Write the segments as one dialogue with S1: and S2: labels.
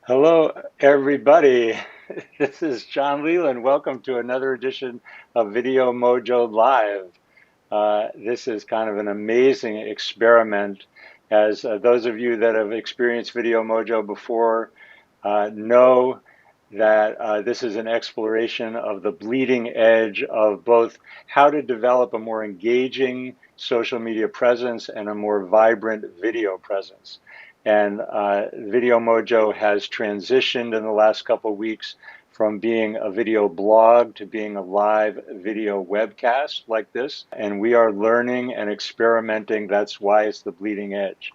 S1: Hello, everybody. This is John Leland. Welcome to another edition of Video Mojo Live. This is kind of an amazing experiment, as those of you that have experienced Video Mojo before know that this is an exploration of the bleeding edge of both how to develop a more engaging social media presence and a more vibrant video presence. And Video Mojo has transitioned in the last couple of weeks from being a video blog to being a live video webcast like this. And we are learning and experimenting. That's why it's the bleeding edge.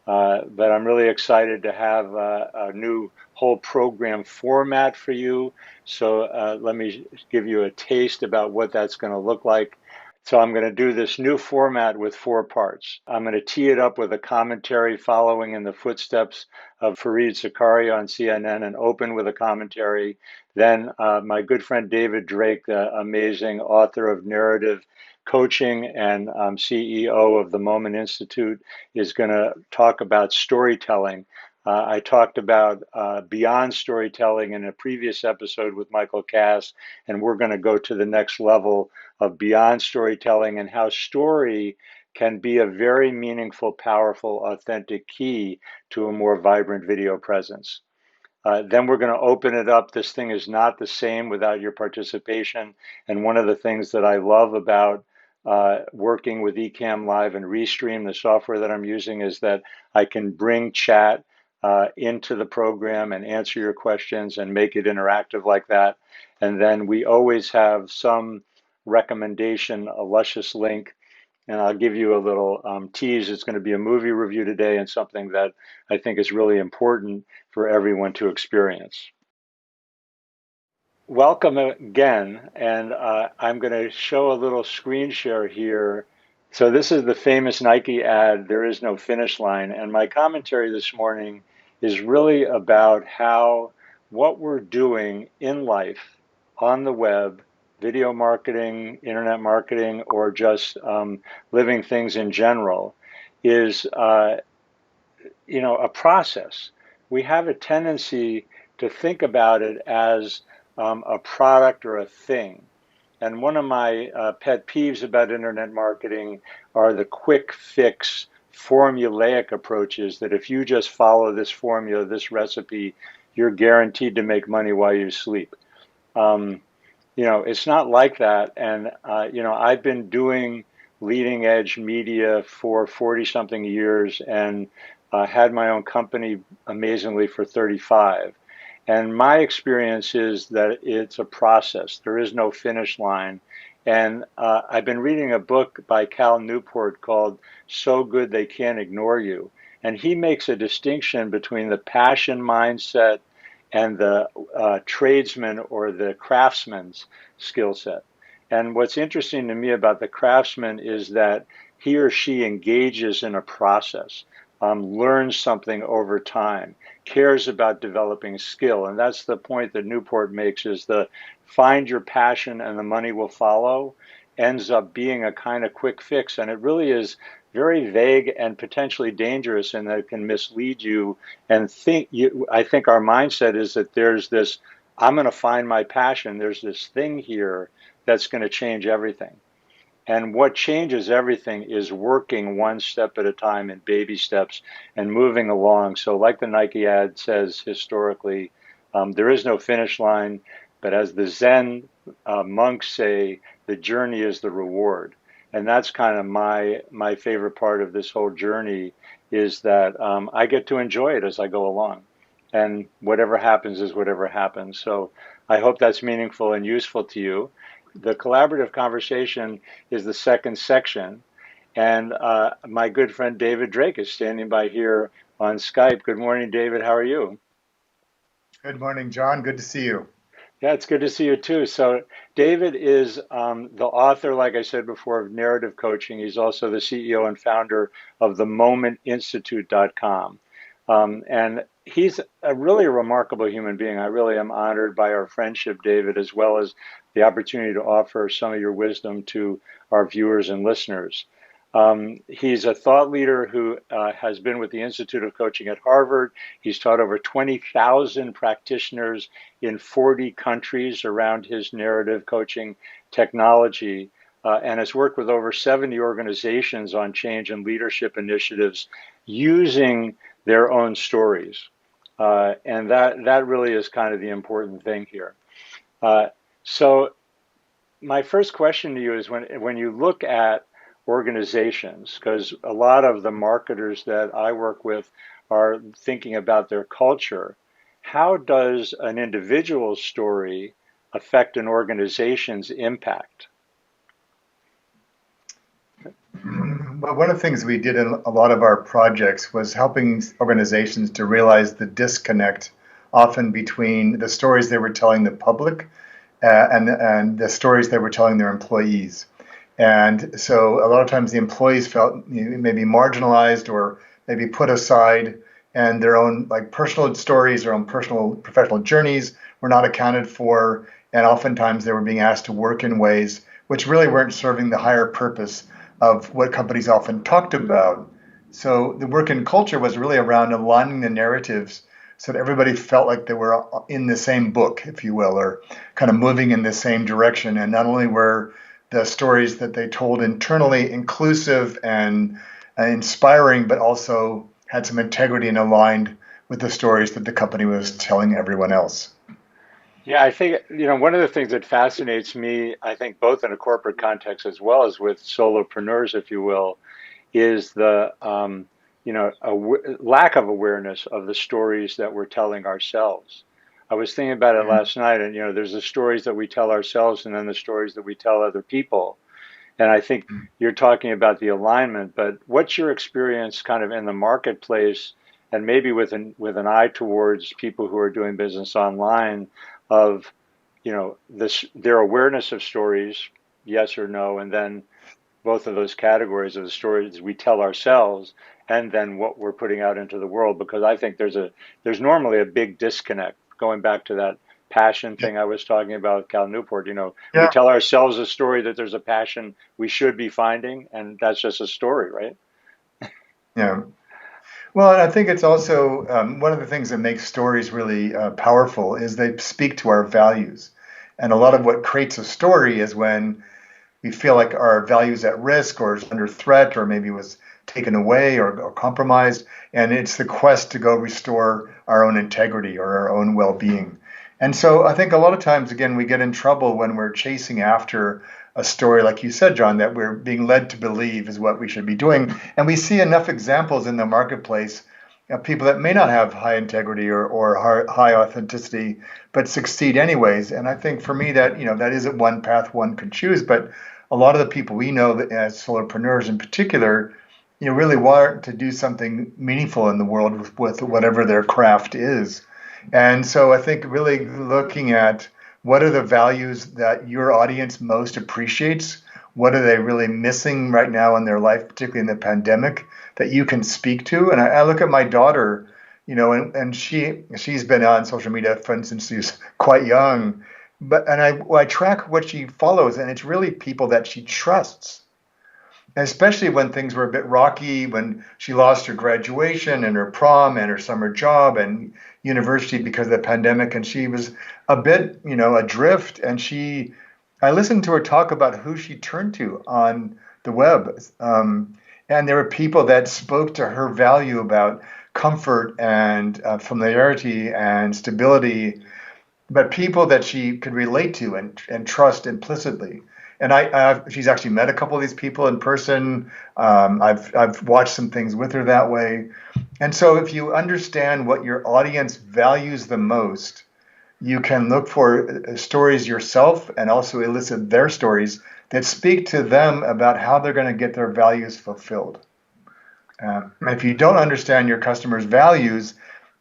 S1: But I'm really excited to have a new whole program format for you. So let me give you a taste about what that's going to look like. So I'm going to do this new format with 4 parts. I'm going to tee it up with a commentary following in the footsteps of Fareed Zakaria on CNN and open with a commentary. Then my good friend David Drake, the amazing author of narrative coaching and CEO of the Moment Institute, is going to talk about storytelling. I talked about beyond storytelling in a previous episode with Michael Cass, and we're going to go to the next level of beyond storytelling and how story can be a very meaningful, powerful, authentic key to a more vibrant video presence. Then we're going to open it up. This thing is not the same without your participation. And one of the things that I love about working with ECAMM Live and Restream, the software that I'm using, is that I can bring chat into the program and answer your questions and make it interactive like that. And then we always have some recommendation, a luscious link, and I'll give you a little tease. It's going to be a movie review today and something that I think is really important for everyone to experience. Welcome again, and I'm going to show a little screen share here. So this is the famous Nike ad, "There is no finish line," and my commentary this morning is really about how what we're doing in life, on the web, video marketing, internet marketing, or just living things in general, is a process. We have a tendency to think about it as a product or a thing. And one of my pet peeves about internet marketing are the quick fix, formulaic approaches that if you just follow this formula, this recipe, you're guaranteed to make money while you sleep. It's not like that. And, I've been doing leading edge media for 40 something years and had my own company amazingly for 35. And my experience is that it's a process. There is no finish line. And I've been reading a book by Cal Newport called "So Good They Can't Ignore You." And he makes a distinction between the passion mindset and the tradesman or the craftsman's skill set. And what's interesting to me about the craftsman is that he or she engages in a process, learns something over time, cares about developing skill. And that's the point that Newport makes, is the find your passion and the money will follow ends up being a kind of quick fix. And it really is very vague and potentially dangerous, and that it can mislead you and I think our mindset is that there's this, I'm going to find my passion. There's this thing here that's going to change everything. And what changes everything is working one step at a time in baby steps and moving along. So like the Nike ad says historically, there is no finish line, but as the Zen monks say, the journey is the reward. And that's kind of my favorite part of this whole journey, is that I get to enjoy it as I go along. And whatever happens is whatever happens. So I hope that's meaningful and useful to you. The collaborative conversation is the second section. And my good friend David Drake is standing by here on Skype. Good morning, David. How are you?
S2: Good morning, John. Good to see you.
S1: Yeah, it's good to see you too. So David is the author, like I said before, of narrative coaching. He's also the CEO and founder of the momentinstitute.com. And he's a really remarkable human being. I really am honored by our friendship, David, as well as the opportunity to offer some of your wisdom to our viewers and listeners. He's a thought leader who has been with the Institute of Coaching at Harvard. He's taught over 20,000 practitioners in 40 countries around his narrative coaching technology, and has worked with over 70 organizations on change and leadership initiatives using their own stories. And that really is kind of the important thing here. So my first question to you is when you look at organizations, because a lot of the marketers that I work with are thinking about their culture, how does an individual story affect an organization's impact?
S2: Well, one of the things we did in a lot of our projects was helping organizations to realize the disconnect often between the stories they were telling the public and the stories they were telling their employees. And so a lot of times the employees felt maybe marginalized or maybe put aside, and their own like personal stories, their own personal professional journeys were not accounted for. And oftentimes they were being asked to work in ways which really weren't serving the higher purpose of what companies often talked about. So the work in culture was really around aligning the narratives so that everybody felt like they were in the same book, if you will, or kind of moving in the same direction. And not only were the stories that they told internally inclusive and inspiring, but also had some integrity and aligned with the stories that the company was telling everyone else.
S1: Yeah, I think, one of the things that fascinates me, I think both in a corporate context as well as with solopreneurs, if you will, is the lack of awareness of the stories that we're telling ourselves. I was thinking about it last night, and there's the stories that we tell ourselves, and then the stories that we tell other people. And I think you're talking about the alignment, but what's your experience kind of in the marketplace, and maybe with an eye towards people who are doing business online, of their awareness of stories, yes or no, and then both of those categories of the stories we tell ourselves and then what we're putting out into the world, because I think there's normally a big disconnect, going back to that passion thing I was talking about with Cal Newport. We
S2: Yeah.
S1: tell ourselves a story that there's a passion we should be finding, and that's just a story, right?
S2: Yeah. Well, and I think it's also one of the things that makes stories really powerful is they speak to our values. And a lot of what creates a story is when we feel like our values at risk or is under threat or maybe was taken away or compromised. And it's the quest to go restore our own integrity or our own well-being. And so I think a lot of times, again, we get in trouble when we're chasing after a story, like you said, John, that we're being led to believe is what we should be doing. And we see enough examples in the marketplace of people that may not have high integrity or high authenticity, but succeed anyways. And I think for me that, that isn't one path one could choose, but a lot of the people we know that as solopreneurs in particular, really want to do something meaningful in the world with whatever their craft is. And so I think really looking at what are the values that your audience most appreciates? What are they really missing right now in their life, particularly in the pandemic, that you can speak to? And I look at my daughter, and she's been on social media since she's quite young, and I track what she follows, and it's really people that she trusts. And especially when things were a bit rocky, when she lost her graduation and her prom and her summer job and university because of the pandemic, and she was a bit, adrift. And I listened to her talk about who she turned to on the web. And there were people that spoke to her value about comfort and familiarity and stability, but people that she could relate to and trust implicitly. And she's actually met a couple of these people in person. I've watched some things with her that way. And so if you understand what your audience values the most, you can look for stories yourself and also elicit their stories that speak to them about how they're going to get their values fulfilled. If you don't understand your customers' values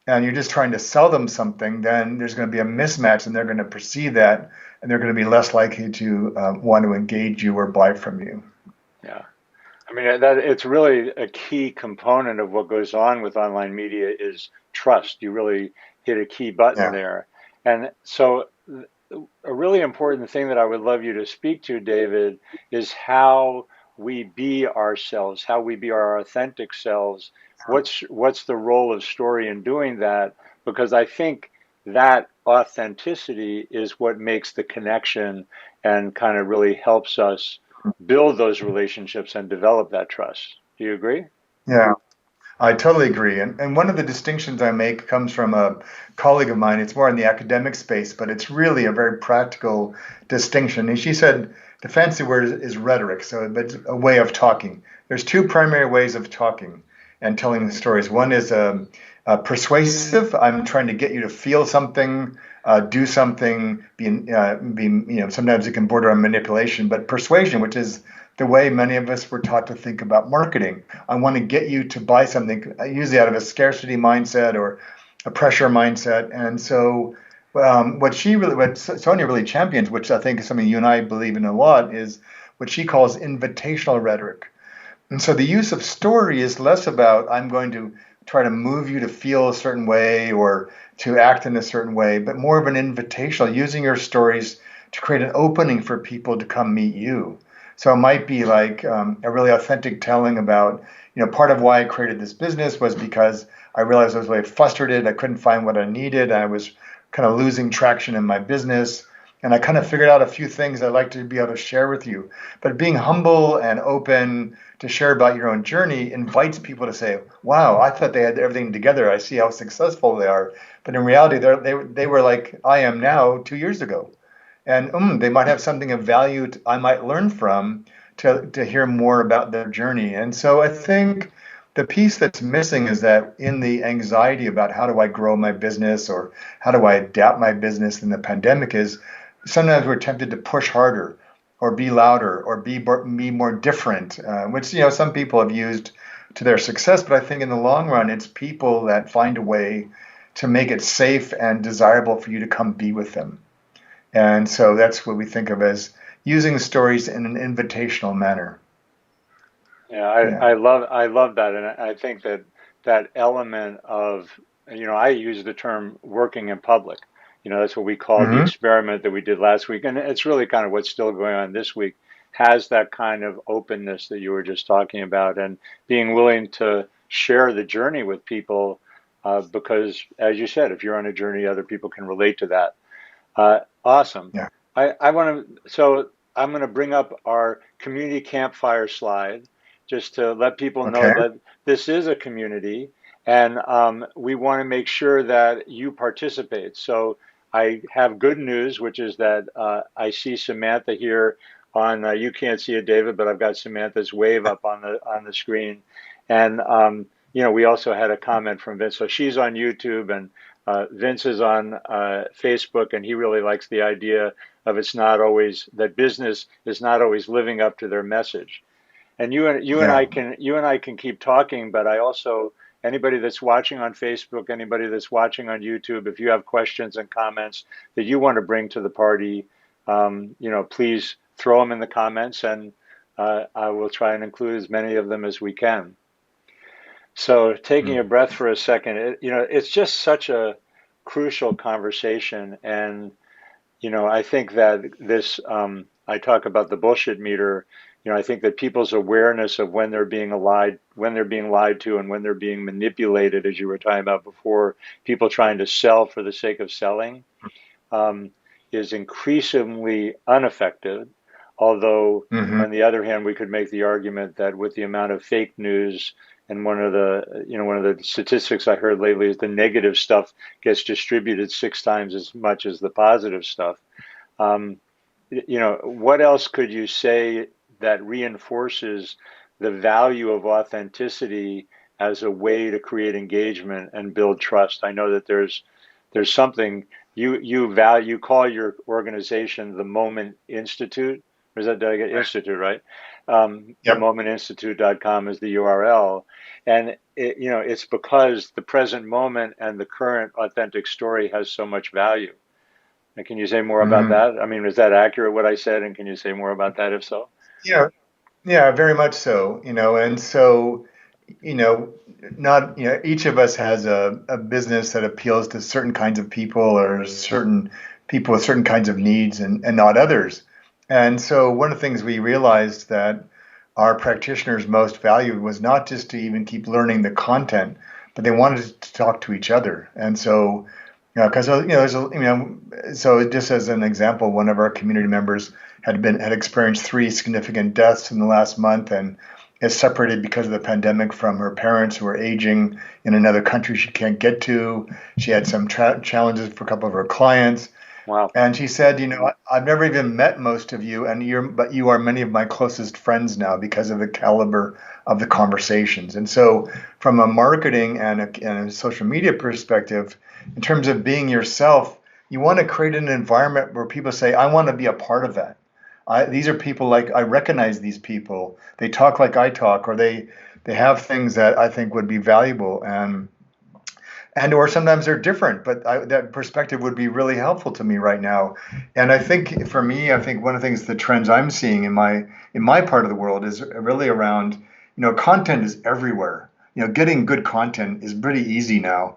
S2: and you're just trying to sell them something, then there's going to be a mismatch and they're going to perceive that and they're going to be less likely to want to engage you or buy from you.
S1: Yeah. I mean, that it's really a key component of what goes on with online media is trust. You really hit a key button there. And so a really important thing that I would love you to speak to, David, is how we be ourselves, how we be our authentic selves. What's the role of story in doing that? Because I think that authenticity is what makes the connection and kind of really helps us build those relationships and develop that trust. Do you agree?
S2: Yeah. I totally agree. And one of the distinctions I make comes from a colleague of mine. It's more in the academic space, but it's really a very practical distinction. And she said the fancy word is rhetoric, so it's a way of talking. There's two primary ways of talking and telling the stories. One is persuasive. I'm trying to get you to feel something, do something. Sometimes it can border on manipulation, but persuasion, which is the way many of us were taught to think about marketing. I want to get you to buy something, usually out of a scarcity mindset or a pressure mindset. And so, what Sonia really champions, which I think is something you and I believe in a lot, is what she calls invitational rhetoric. And so the use of story is less about I'm going to try to move you to feel a certain way or to act in a certain way, but more of an invitational, using your stories to create an opening for people to come meet you. So it might be like a really authentic telling about, part of why I created this business was because I realized I was really frustrated. I couldn't find what I needed. I was kind of losing traction in my business. And I kind of figured out a few things I'd like to be able to share with you. But being humble and open to share about your own journey invites people to say, wow, I thought they had everything together. I see how successful they are. But in reality, they were like I am now 2 years ago. And they might have something of value I might learn from to hear more about their journey. And so I think the piece that's missing is that in the anxiety about how do I grow my business or how do I adapt my business in the pandemic is sometimes we're tempted to push harder or be louder or be more different, which some people have used to their success. But I think in the long run, it's people that find a way to make it safe and desirable for you to come be with them. And so that's what we think of as using stories in an invitational manner.
S1: Yeah,
S2: Yeah.
S1: I love that, and I think that element of I use the term working in public. That's what we call the
S2: Hmm.
S1: experiment that we did last week, and it's really kind of what's still going on this week. Has that kind of openness that you were just talking about, and being willing to share the journey with people, because as you said, if you're on a journey, other people can relate to that. Awesome.
S2: Yeah.
S1: I want to, so I'm going to bring up our community campfire slide just to let people know
S2: Okay.
S1: that this is a community and we want to make sure that you participate. So I have good news, which is that I see Samantha here on, you can't see it, David, but I've got Samantha's wave up on the screen. And, we also had a comment from Vince. So she's on YouTube and Vince is on Facebook, and he really likes the idea of it's not always that business is not always living up to their message. And
S2: Yeah.
S1: you and I can keep talking, but I also anybody that's watching on Facebook, anybody that's watching on YouTube, if you have questions and comments that you want to bring to the party, please throw them in the comments, and I will try and include as many of them as we can. So taking a
S2: Mm.
S1: breath for a second, it's just such a crucial conversation. And, I think that I talk about the bullshit meter. I think that people's awareness of when they're being lied to and when they're being manipulated, as you were talking about before, people trying to sell for the sake of selling, um, is increasingly ineffective. Although,
S2: Hmm.
S1: on the other hand, we could make the argument that with the amount of fake news, and one of the statistics I heard lately is the negative stuff gets distributed 6 times as much as the positive stuff. Um, what else could you say that reinforces the value of authenticity as a way to create engagement and build trust? I know that there's something you call your organization the Moment Institute. Or is that, did I get Institute right? The
S2: Yep.
S1: momentinstitute.com is the URL, and it's because the present moment and the current authentic story has so much value. And can you say more about
S2: Hmm.
S1: that? I mean, is that accurate what I said? And can you say more about that if so?
S2: Yeah. Yeah. Very much so. And so you know, not, each of us has a business that appeals to certain kinds of people or certain people with certain kinds of needs and not others. And so one of the things we realized that our practitioners most valued was not just to even keep learning the content, but they wanted to talk to each other. And so, because so just as an example, one of our community members had experienced three significant deaths in the last month, and is separated because of the pandemic from her parents who are aging in another country she can't get to. She had some challenges for a couple of her clients.
S1: Wow.
S2: And she said, I've never even met most of you, but you are many of my closest friends now because of the caliber of the conversations. And so, from a marketing and a social media perspective, in terms of being yourself, you want to create an environment where people say, I want to be a part of that. These are people like I recognize these people. They talk like I talk, or they have things that I think would be valuable, and or sometimes they're different, but that perspective would be really helpful to me right now. And I think for me, I think one of the things, the trends I'm seeing in my part of the world is really around, content is everywhere. Getting good content is pretty easy now.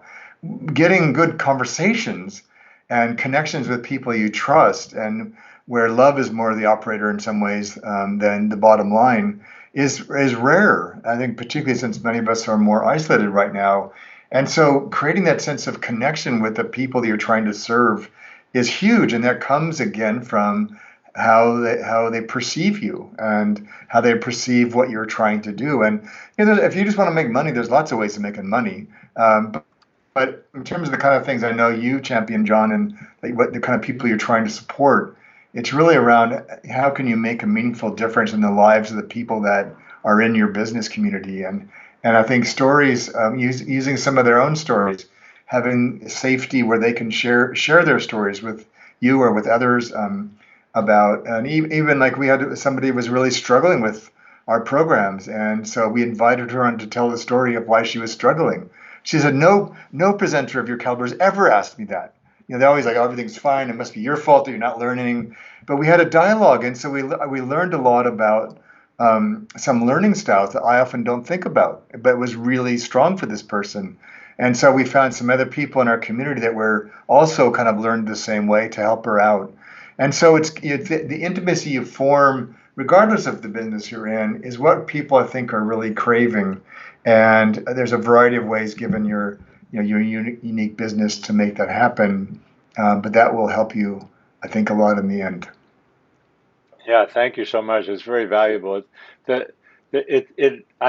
S2: Getting good conversations and connections with people you trust, and where love is more the operator in some ways than the bottom line, is rare. I think particularly since many of us are more isolated right now. And so creating that sense of connection with the people that you're trying to serve is huge. And that comes again from how they perceive you and how they perceive what you're trying to do. And if you just want to make money, there's lots of ways of making money. But in terms of the kind of things I know you champion, John, and what the kind of people you're trying to support, it's really around how can you make a meaningful difference in the lives of the people that are in your business community. And I think stories, using some of their own stories, having safety where they can share their stories with you or with others about, and even like we had somebody who was really struggling with our programs, and so we invited her on to tell the story of why she was struggling. She said, no presenter of your caliber has ever asked me that. They're always like, oh, everything's fine. It must be your fault that you're not learning. But we had a dialogue, and so we learned a lot about some learning styles that I often don't think about, but was really strong for this person. And so we found some other people in our community that were also kind of learned the same way to help her out. And so it's the intimacy you form, regardless of the business you're in, is what people I think are really craving. And there's a variety of ways, given your unique business, to make that happen. But that will help you, I think, a lot in the end.
S1: Yeah, thank you so much. It's very valuable. I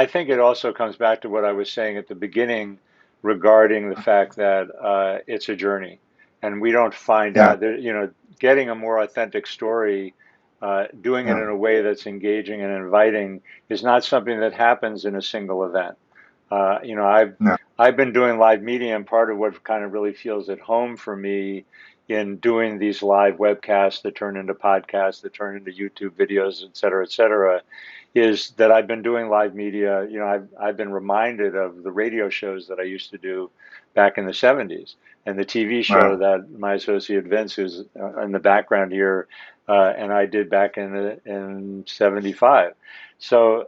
S1: think it also comes back to what I was saying at the beginning regarding the fact that it's a journey, and we don't find
S2: Yeah,
S1: out that, getting a more authentic story, doing it
S2: yeah,
S1: in a way that's engaging and inviting is not something that happens in a single event.
S2: no,
S1: I've been doing live media, and part of what kind of really feels at home for me in doing these live webcasts that turn into podcasts, that turn into YouTube videos, et cetera, is that I've been doing live media. I've been reminded of the radio shows that I used to do back in the 70s, and the TV show
S2: wow,
S1: that my associate Vince, who's in the background here, and I did back in '75. So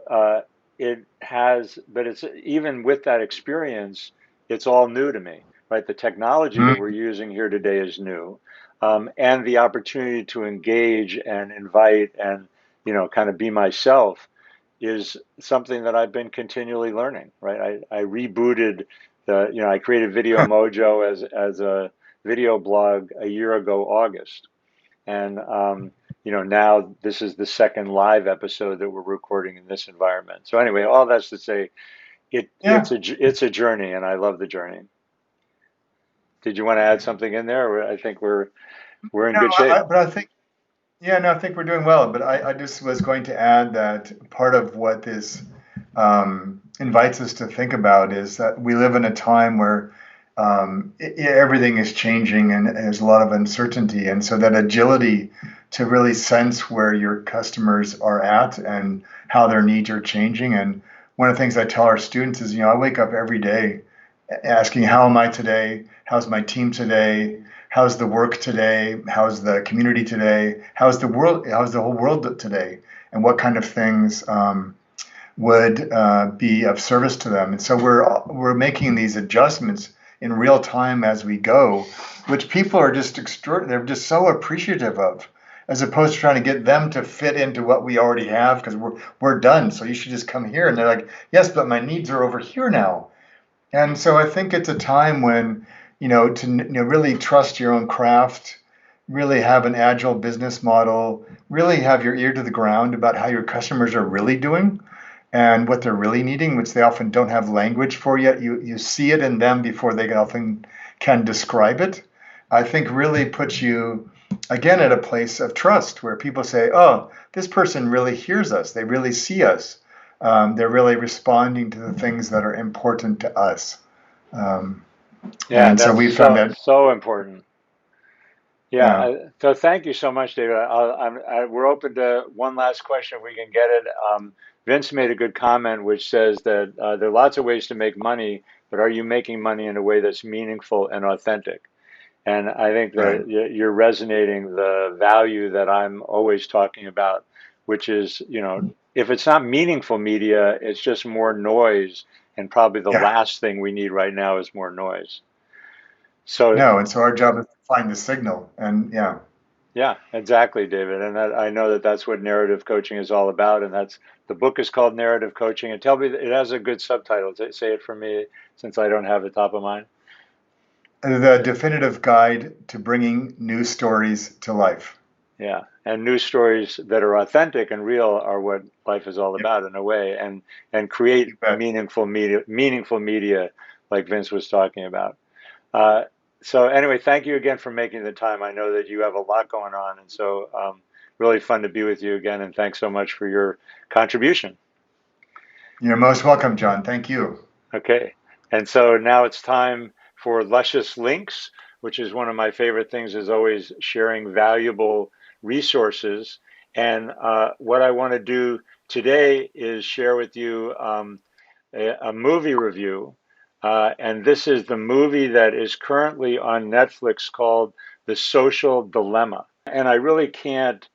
S1: but it's even with that experience, it's all new to me, right? The technology that we're
S2: mm,
S1: using here today is new, and the opportunity to engage and invite and kind of be myself is something that I've been continually learning, right? I rebooted I created Video Mojo as a video blog a year ago, August. And now this is the second live episode that we're recording in this environment. So anyway, all that's to say,
S2: yeah.
S1: it's a journey, and I love the journey. Did you want to add something in there? I think we're in
S2: No,
S1: good shape.
S2: but I think, yeah, no, I think we're doing well. But I just was going to add that part of what this invites us to think about is that we live in a time where everything is changing and there's a lot of uncertainty. And so that agility to really sense where your customers are at and how their needs are changing. And one of the things I tell our students is, I wake up every day asking, how am I today? How's my team today? How's the work today? How's the community today? How's the world? How's the whole world today? And what kind of things would be of service to them? And so we're making these adjustments in real time as we go, which people are just extraordinary. They're just so appreciative of, as opposed to trying to get them to fit into what we already have because we're done. So you should just come here. And they're like, yes, but my needs are over here now. And so I think it's a time when, to really trust your own craft, really have an agile business model, really have your ear to the ground about how your customers are really doing and what they're really needing, which they often don't have language for yet. You see it in them before they often can describe it. I think really puts you again at a place of trust where people say, oh, this person really hears us. They really see us. They're really responding to the things that are important to us. Um,
S1: Yeah,
S2: and so
S1: that's
S2: we found
S1: so
S2: that,
S1: so important. Yeah,
S2: yeah,
S1: so thank you so much, David. We're open to one last question if we can get it. Vince made a good comment, which says that there are lots of ways to make money, but are you making money in a way that's meaningful and authentic? And I think
S2: right.
S1: that you're resonating the value that I'm always talking about, which is, if it's not meaningful media, it's just more noise. And probably the
S2: Yeah,
S1: last thing we need right now is more noise. So
S2: no. And so our job is to find the signal. And yeah,
S1: yeah, exactly, David. And I know that that's what narrative coaching is all about. And that's the book is called Narrative Coaching. And tell me, it has a good subtitle. Say it for me, since I don't have the top of mind.
S2: the definitive guide to bringing news stories to life.
S1: Yeah, and news stories that are authentic and real are what life is all
S2: Yep,
S1: about in a way, and create
S2: you bet.
S1: meaningful media, like Vince was talking about. Uh, so anyway, thank you again for making the time. I know that you have a lot going on, and so really fun to be with you again. And thanks so much for your contribution.
S2: You're most welcome, John. Thank you.
S1: Okay, and so now it's time for Luscious Links, which is one of my favorite things. Is always sharing valuable resources. And what I want to do today is share with you a movie review. And this is the movie that is currently on Netflix called The Social Dilemma. And I really can't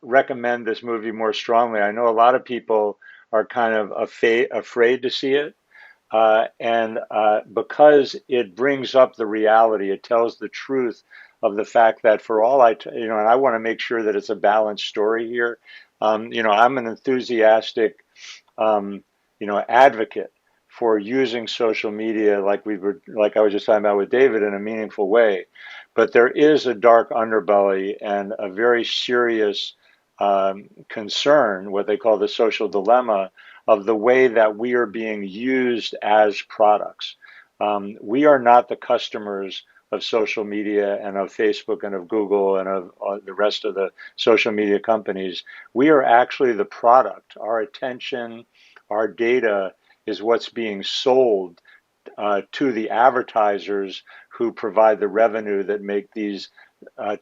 S1: recommend this movie more strongly. I know a lot of people are kind of afraid to see it. And because it brings up the reality, it tells the truth of the fact that for all and I want to make sure that it's a balanced story here. I'm an enthusiastic advocate for using social media like I was just talking about with David in a meaningful way. But there is a dark underbelly and a very serious concern, what they call the social dilemma, of the way that we are being used as products. We are not the customers of social media and of Facebook and of Google and of the rest of the social media companies. We are actually the product. Our attention, our data is what's being sold to the advertisers who provide the revenue that make these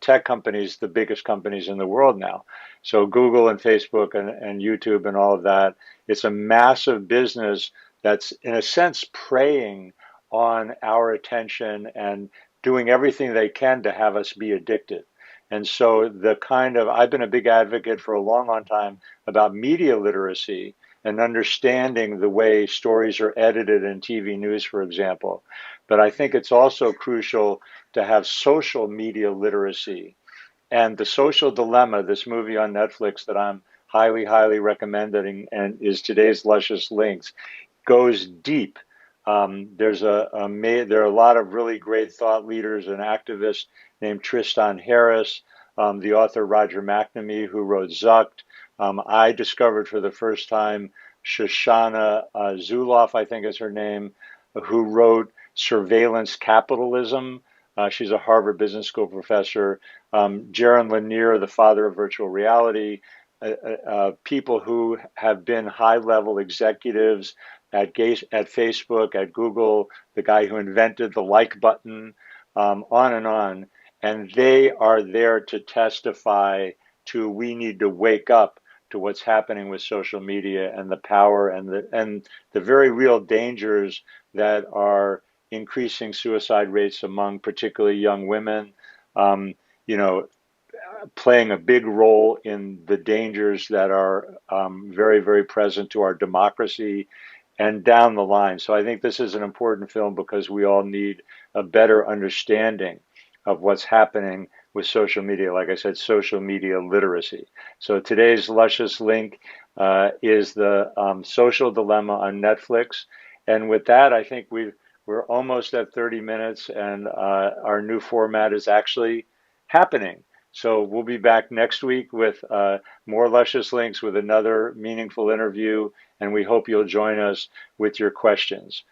S1: tech companies the biggest companies in the world now. So Google and Facebook and YouTube and all of that, it's a massive business that's in a sense preying on our attention and doing everything they can to have us be addicted. And so I've been a big advocate for a long, long time about media literacy and understanding the way stories are edited in TV news, for example. But I think it's also crucial to have social media literacy. And The Social Dilemma, this movie on Netflix that I'm highly, highly recommending and is today's Luscious Links, goes deep. There are a lot of really great thought leaders and activists named Tristan Harris, the author Roger McNamee, who wrote Zucked. I discovered for the first time Shoshana Zuloff, I think is her name, who wrote Surveillance Capitalism. She's a Harvard Business School professor. Jaron Lanier, the father of virtual reality. People who have been high-level executives at Facebook, at Google, the guy who invented the like button, on and on. And they are there to testify to we need to wake up to what's happening with social media and the power and the very real dangers that are increasing suicide rates among particularly young women. Um, you know, Playing a big role in the dangers that are very, very present to our democracy and down the line. So I think this is an important film because we all need a better understanding of what's happening with social media. Like I said, social media literacy. So today's Luscious Link is the Social Dilemma on Netflix. And with that, I think we're almost at 30 minutes, and our new format is actually happening. So we'll be back next week with more Luscious Links with another meaningful interview, and we hope you'll join us with your questions.